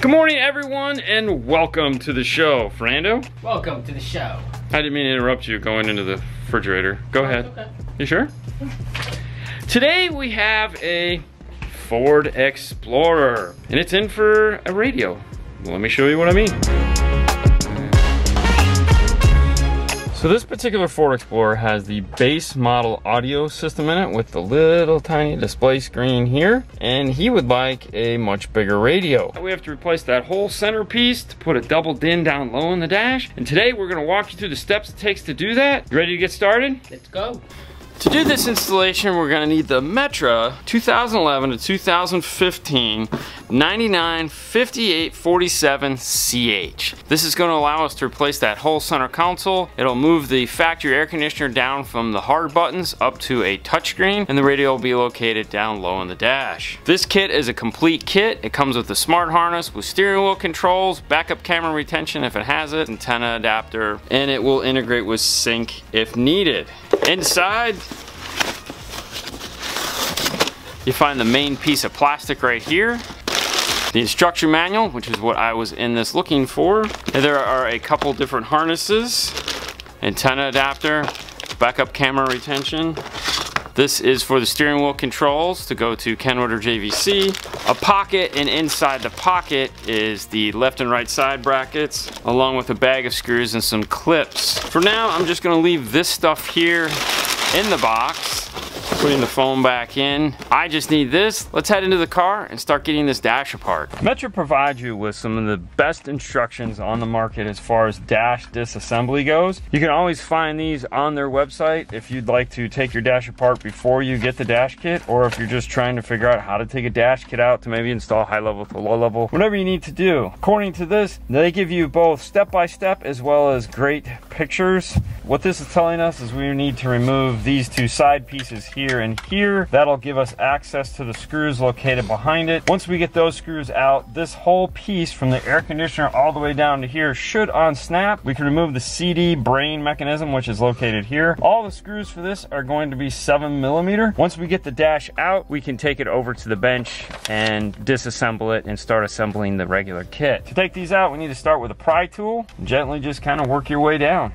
Good morning, everyone, and welcome to the show. Fernando? Welcome to the show. I didn't mean to interrupt you going into the refrigerator. Go ahead. Okay. You sure? Today we have a Ford Explorer, and it's in for a radio. Let me show you what I mean. So this particular Ford Explorer has the base model audio system in it with the little tiny display screen here, and he would like a much bigger radio. We have to replace that whole centerpiece to put a double din down low in the dash, and today we're going to walk you through the steps it takes to do that. You ready to get started? Let's go. To do this installation, we're going to need the Metra 2011 to 2015 995847CH. This is going to allow us to replace that whole center console. It'll move the factory air conditioner down from the hard buttons up to a touchscreen, and the radio will be located down low in the dash. This kit is a complete kit. It comes with a smart harness with steering wheel controls, backup camera retention if it has it, antenna adapter, and it will integrate with sync if needed. Inside, you find the main piece of plastic right here, the instruction manual, which is what I was in this looking for. And there are a couple different harnesses, antenna adapter, backup camera retention. This is for the steering wheel controls to go to Kenwood or JVC. A pocket, and inside the pocket is the left and right side brackets, along with a bag of screws and some clips. For now, I'm just gonna leave this stuff here in the box, putting the foam back in. I just need this. Let's head into the car and start getting this dash apart. Metra provides you with some of the best instructions on the market as far as dash disassembly goes. You can always find these on their website if you'd like to take your dash apart before you get the dash kit, or if you're just trying to figure out how to take a dash kit out to maybe install high level to low level, whatever you need to do. According to this, they give you both step-by-step as well as great pictures. What this is telling us is we need to remove these two side pieces here and here. That'll give us access to the screws located behind it. Once we get those screws out, this whole piece from the air conditioner all the way down to here should unsnap. We can remove the CD brain mechanism, which is located here. All the screws for this are going to be 7mm. Once we get the dash out, we can take it over to the bench and disassemble it and start assembling the regular kit. To take these out, we need to start with a pry tool and gently just kind of work your way down.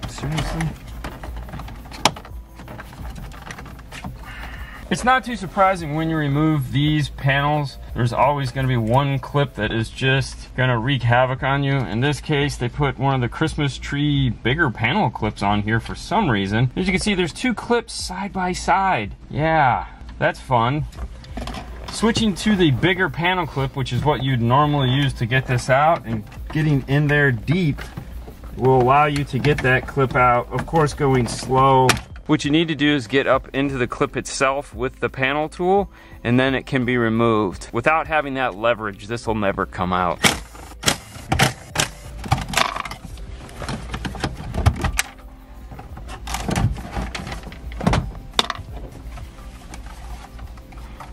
Seriously? It's not too surprising when you remove these panels. There's always going to be one clip that is just going to wreak havoc on you. In this case, they put one of the Christmas tree bigger panel clips on here for some reason. As you can see, there's two clips side by side. Yeah, that's fun. Switching to the bigger panel clip, which is what you'd normally use to get this out, and getting in there deep will allow you to get that clip out, of course going slow. What you need to do is get up into the clip itself with the panel tool, and then it can be removed. Without having that leverage, this will never come out.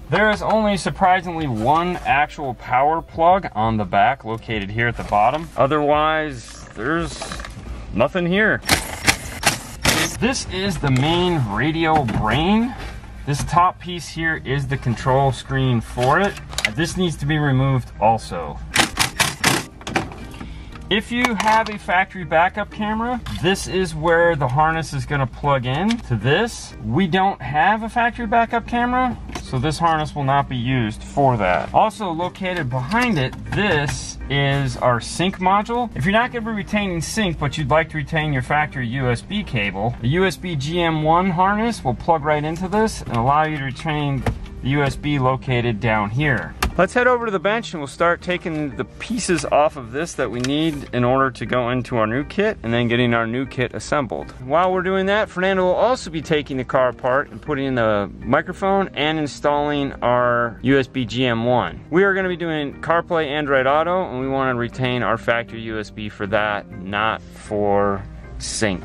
There is only surprisingly one actual power plug on the back, located here at the bottom. Otherwise, there's nothing here. This is the main radio brain. This top piece here is the control screen for it. This needs to be removed also. If you have a factory backup camera, this is where the harness is going to plug in to this. We don't have a factory backup camera, so this harness will not be used for that. Also located behind it, this is our sync module. If you're not going to be retaining sync, but you'd like to retain your factory USB cable, the USB GM1 harness will plug right into this and allow you to retain the USB located down here. Let's head over to the bench and we'll start taking the pieces off of this that we need in order to go into our new kit and then getting our new kit assembled. While we're doing that, Fernando will also be taking the car apart and putting in the microphone and installing our USB GM1. We are going to be doing CarPlay Android Auto, and we want to retain our factory USB for that, not for sync.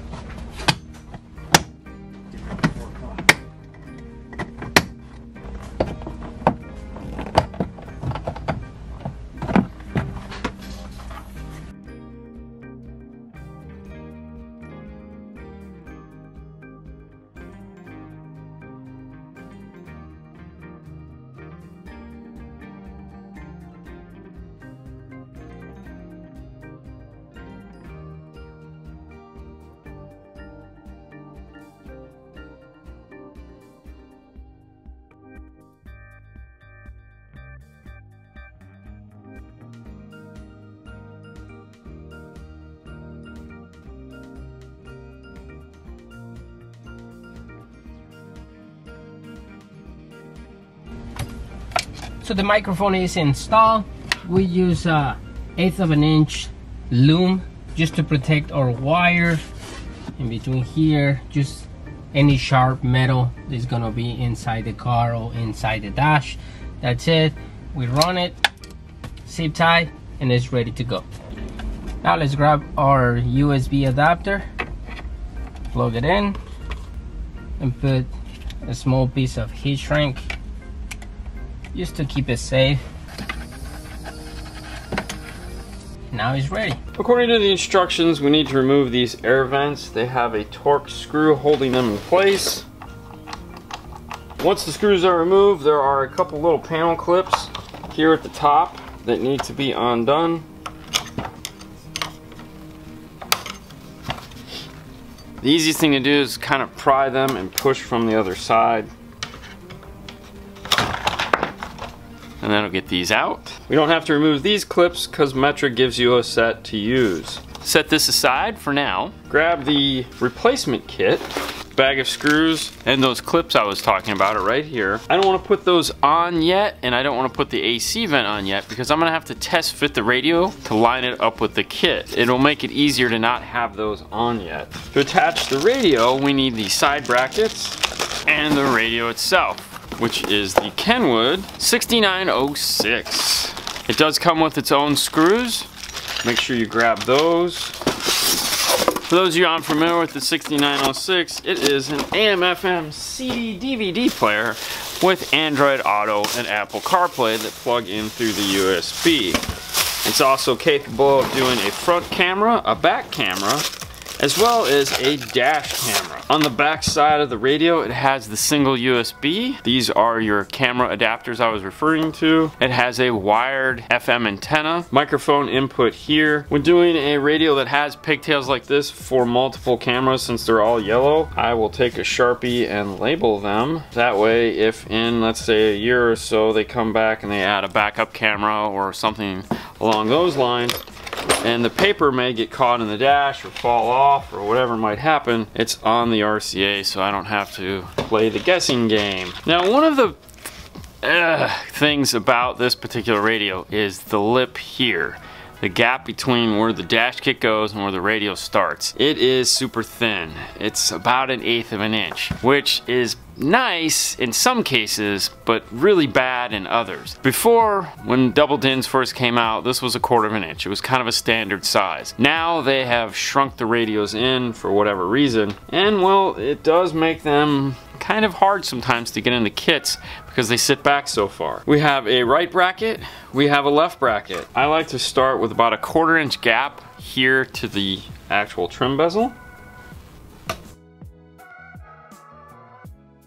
So the microphone is installed. We use 1/8 of an inch loom just to protect our wire in between here. Just any sharp metal is gonna be inside the car or inside the dash. That's it. We run it, zip tie, and it's ready to go. Now let's grab our USB adapter, plug it in, and put a small piece of heat shrink just to keep it safe. Now it's ready. According to the instructions, we need to remove these air vents. They have a torque screw holding them in place. Once the screws are removed, there are a couple little panel clips here at the top that need to be undone. The easiest thing to do is kind of pry them and push from the other side. And then I'll get these out. We don't have to remove these clips because Metra gives you a set to use. Set this aside for now. Grab the replacement kit, bag of screws, and those clips I was talking about are right here. I don't want to put those on yet, and I don't want to put the AC vent on yet because I'm going to have to test fit the radio to line it up with the kit. It'll make it easier to not have those on yet. To attach the radio, we need the side brackets and the radio itself, which is the Kenwood 6906. It does come with its own screws. Make sure you grab those. For those of you unfamiliar with the 6906, it is an AM/FM CD DVD player with Android Auto and Apple CarPlay that plug in through the USB. It's also capable of doing a front camera, a back camera, as well as a dash camera. On the back side of the radio, it has the single USB. These are your camera adapters I was referring to. It has a wired FM antenna, microphone input here. When doing a radio that has pigtails like this for multiple cameras, since they're all yellow, I will take a Sharpie and label them. That way, if in, let's say, a year or so, they come back and they add a backup camera or something along those lines, and the paper may get caught in the dash or fall off or whatever might happen, it's on the RCA, so I don't have to play the guessing game. Now, one of the things about this particular radio is the lip here. The gap between where the dash kit goes and where the radio starts. It is super thin. It's about 1/8 of an inch, which is nice in some cases, but really bad in others. Before, when double DINs first came out, this was 1/4 of an inch. It was kind of a standard size. Now they have shrunk the radios in for whatever reason, and well, it does make them kind of hard sometimes to get into kits because they sit back so far. We have a right bracket, we have a left bracket. I like to start with about 1/4 inch gap here to the actual trim bezel.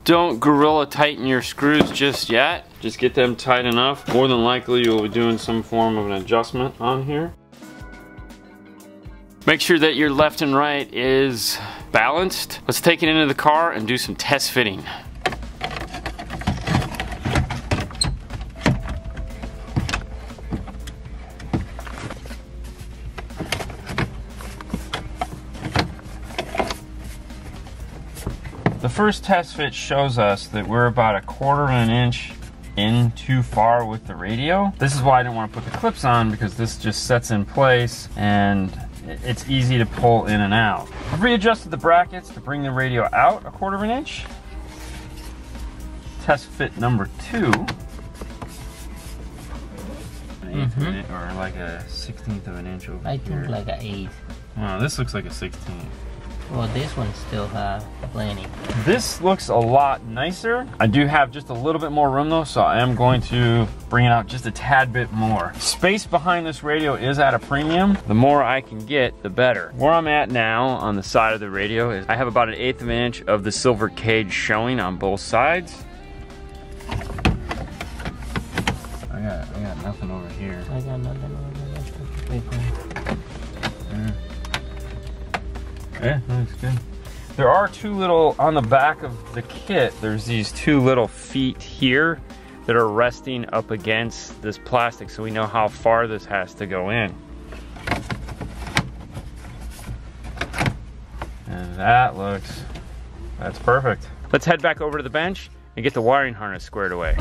Don't gorilla tighten your screws just yet. Just get them tight enough. More than likely you'll be doing some form of an adjustment on here. Make sure that your left and right is balanced. Let's take it into the car and do some test fitting. The first test fit shows us that we're about 1/4 of an inch in too far with the radio. This is why I didn't want to put the clips on, because this just sets in place and it's easy to pull in and out. I've readjusted the brackets to bring the radio out 1/4 inch. Test fit number 2. An 1/8 of an inch, or like a 1/16 of an inch over I here. think like an 1/8. Wow, this looks like a 16. Well, this one still have plenty. This looks a lot nicer. I do have just a little bit more room though, so I am going to bring it out just a tad bit more. Space behind this radio is at a premium. The more I can get, the better. Where I'm at now on the side of the radio is I have about an 1/8 of an inch of the silver cage showing on both sides. I got nothing over here. I got nothing over there. Yeah, that looks good. There are 2 little, on the back of the kit, there's these 2 little feet here that are resting up against this plastic, so we know how far this has to go in. And that's perfect. Let's head back over to the bench and get the wiring harness squared away.